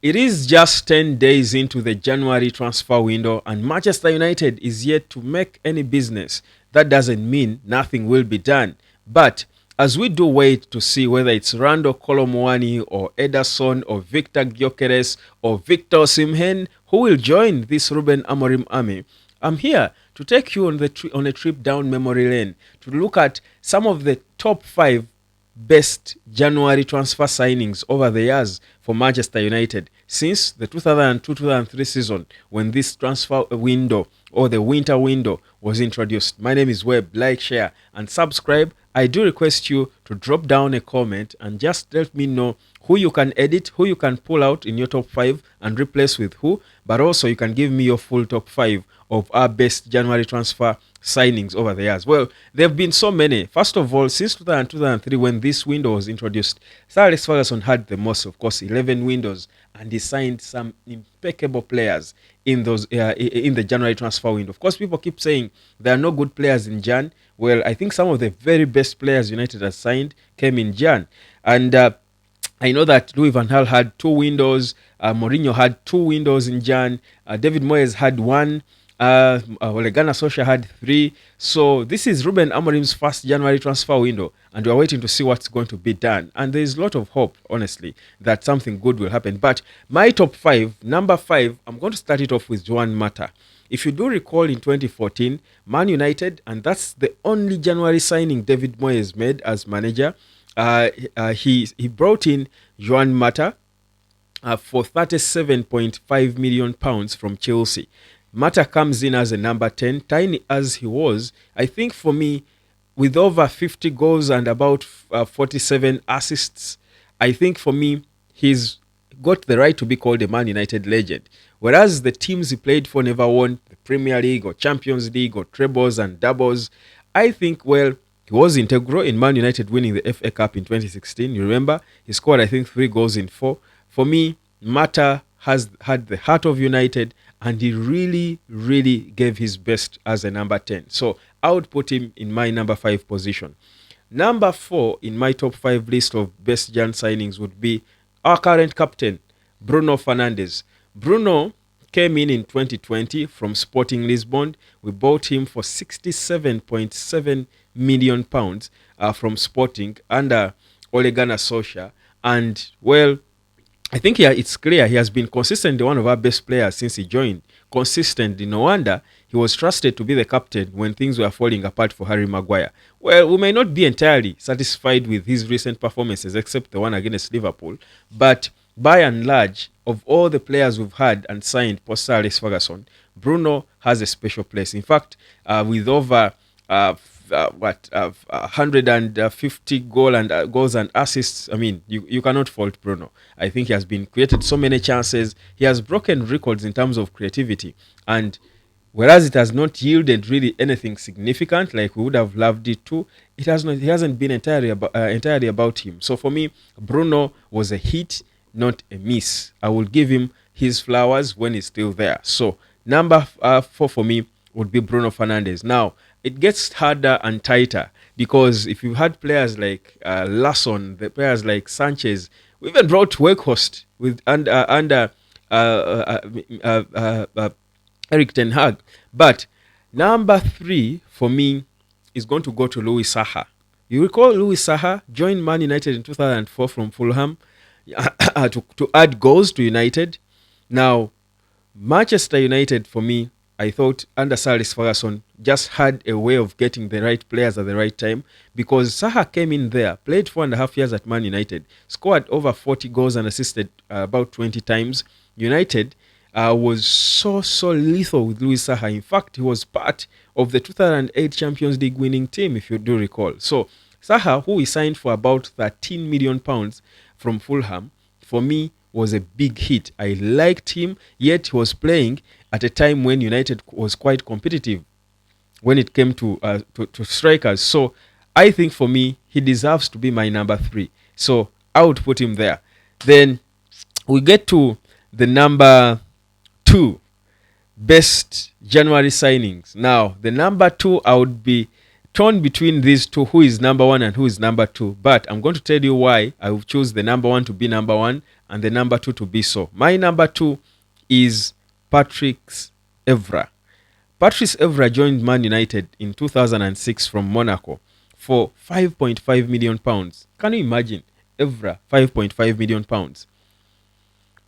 It is just 10 days into the January transfer window, and Manchester United is yet to make any business. That doesn't mean nothing will be done. But as we do wait to see whether it's Randall Colomwani or Ederson or Victor Gyökeres or Victor Osimhen who will join this Ruben Amorim army, I'm here to take you on a trip down memory lane to look at some of the top 5 best January transfer signings over the years for Manchester United since the 2002-2003 season when this transfer window or the winter window was introduced. My name is Webb. Like, share and subscribe. I do request you to drop down a comment and just let me know who you can edit, who you can pull out in your top 5 and replace with who, but also you can give me your full top 5 of our best January transfer signings over the years. Well, there have been so many. First of all, since 2002-2003 when this window was introduced, Sir Alex Ferguson had the most, of course, 11 windows, and he signed some impeccable players in those in the January transfer window. Of course, people keep saying there are no good players in Jan. Well, I think some of the very best players United has signed came in Jan, and I know that Louis van Gaal had 2 windows, Mourinho had 2 windows in Jan, David Moyes had 1, Ole Gunnar Solskjaer had 3. So this is Ruben Amorim's first January transfer window, and we're waiting to see what's going to be done. And there's a lot of hope, honestly, that something good will happen. But my top 5, number 5, I'm going to start it off with Juan Mata. If you do recall, in 2014, Man United, and that's the only January signing David Moyes made as manager, he brought in Juan Mata for £37.5 million from Chelsea. Mata comes in as a number 10, tiny as he was. I think for me, with over 50 goals and about 47 assists, I think for me, he's got the right to be called a Man United legend. Whereas the teams he played for never won the Premier League or Champions League or trebles and doubles, I think, well, he was integral in Man United winning the FA Cup in 2016. You remember? He scored, I think, 3 goals in 4. For me, Mata has had the heart of United, and he really, really gave his best as a number 10. So I would put him in my number 5 position. Number 4 in my top 5 list of best Jan signings would be our current captain, Bruno Fernandes. Bruno came in 2020 from Sporting Lisbon. We bought him for £67.7 million from Sporting under Ole Gunnar Solskjaer. And, well, I think it's clear he has been consistently one of our best players since he joined. Consistently, no wonder he was trusted to be the captain when things were falling apart for Harry Maguire. Well, we may not be entirely satisfied with his recent performances, except the one against Liverpool, but by and large, of all the players we've had and signed post Sir Alex Ferguson, Bruno has a special place. In fact, with over 150 goals and assists, I mean, you cannot fault Bruno. I think he has been created so many chances. He has broken records in terms of creativity, and whereas it has not yielded really anything significant like we would have loved it to, it hasn't been entirely about him. So for me, Bruno was a hit, not a miss. I will give him his flowers when he's still there. So number 4 for me would be Bruno Fernandes. Now, it gets harder and tighter because if you had players like Larsson, the players like Sanchez, we even brought Weghorst with under Erik ten Hag. But number 3 for me is going to go to Louis Saha. You recall Louis Saha joined Man United in 2004 from Fulham to add goals to United. Now, Manchester United, for me, I thought under Sir Alex Ferguson just had a way of getting the right players at the right time, because Saha came in there, played 4.5 years at Man United, scored over 40 goals and assisted about 20 times. United was so lethal with Louis Saha. In fact, he was part of the 2008 Champions League winning team, if you do recall. So Saha, who we signed for about £13 million from Fulham, for me was a big hit. I liked him, yet he was playing at a time when United was quite competitive when it came to strikers. So I think for me, he deserves to be my number 3. So I would put him there. Then we get to the number 2 best January signings. Now, the number 2, I would be torn between these two, who is number 1 and who is number 2. But I'm going to tell you why I will choose the number 1 to be number 1 and the number 2 to be so. My number 2 is Patrice Evra. Patrice Evra joined Man United in 2006 from Monaco for 5.5 million pounds. Can you imagine? Evra, 5.5 million pounds.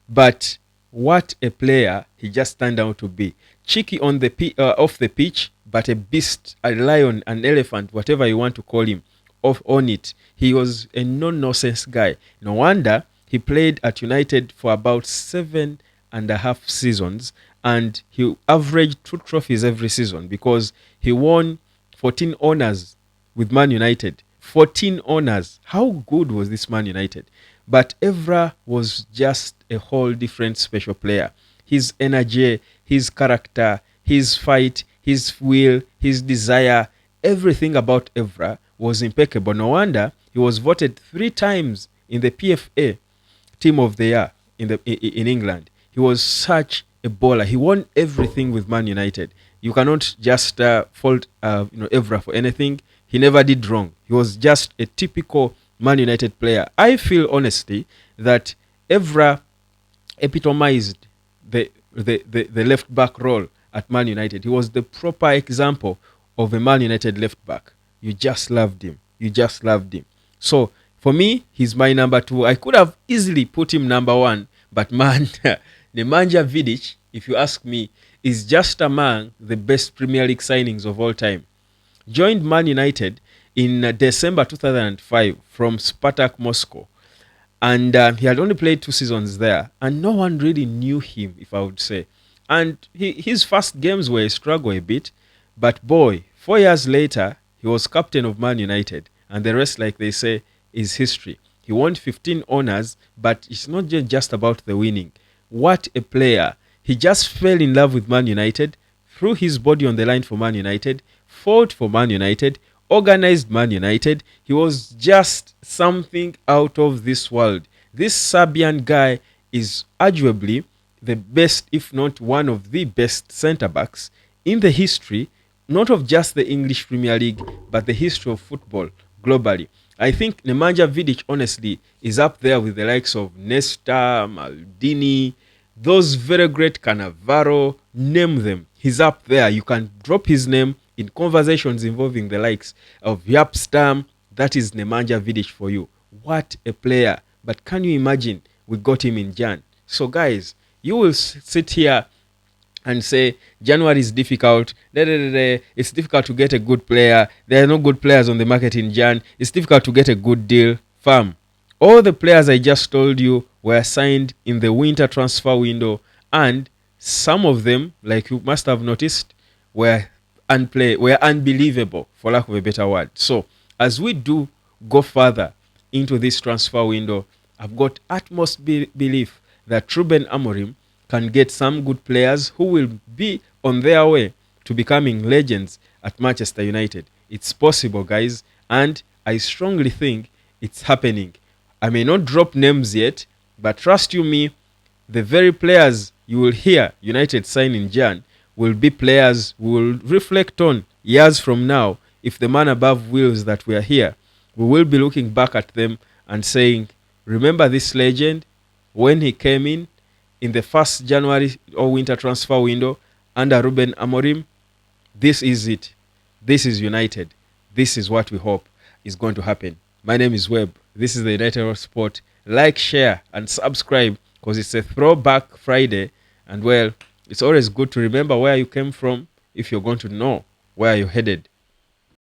But what a player he just turned out to be. Cheeky on the off the pitch, but a beast, a lion, an elephant, whatever you want to call him, on it. He was a no-nonsense guy. No wonder he played at United for about 7.5 seasons, and he averaged 2 trophies every season because he won 14 honours with Man United. 14 honours. How good was this Man United? But Evra was just a whole different special player. His energy, his character, his fight, his will, his desire, everything about Evra was impeccable. No wonder he was voted 3 times in the PFA Team of the Year in England. He was such a baller. He won everything with Man United. You cannot just fault Evra for anything. He never did wrong. He was just a typical Man United player. I feel honestly that Evra epitomized the left back role at Man United. He was the proper example of a Man United left back. You just loved him. You just loved him. So for me, he's my number 2. I could have easily put him number 1, but man, Nemanja Vidic, if you ask me, is just among the best Premier League signings of all time. Joined Man United in December 2005 from Spartak Moscow. And he had only played 2 seasons there. And no one really knew him, if I would say. And his first games were a struggle a bit. But boy, 4 years later, he was captain of Man United. And the rest, like they say, is history. He won 15 honours, but it's not just about the winning. What a player. He just fell in love with Man United, threw his body on the line for Man United, fought for Man United, organized Man United. He was just something out of this world. This Serbian guy is arguably the best, if not one of the best centre-backs in the history, not of just the English Premier League, but the history of football globally. I think Nemanja Vidic, honestly, is up there with the likes of Nesta, Maldini, those very great Cannavaro, name them. He's up there. You can drop his name in conversations involving the likes of Jaap Stam. That is Nemanja Vidic for you. What a player. But can you imagine we got him in Jan? So guys, you will sit here and say January is difficult. It's difficult to get a good player. There are no good players on the market in Jan. It's difficult to get a good deal. Fam, all the players I just told you were signed in the winter transfer window, and some of them, like you must have noticed, were unbelievable, for lack of a better word. So as we do go further into this transfer window, I've got utmost belief that Ruben Amorim can get some good players who will be on their way to becoming legends at Manchester United. It's possible, guys, and I strongly think it's happening. I may not drop names yet, but trust you me, the very players you will hear United sign in Jan will be players we will reflect on years from now. If the man above wills that we are here, we will be looking back at them and saying, remember this legend when he came in the first January or winter transfer window under Ruben Amorim? This is it. This is United. This is what we hope is going to happen. My name is Webb. This is the United of Sport. Like, share, and subscribe because it's a throwback Friday. And well, it's always good to remember where you came from if you're going to know where you're headed.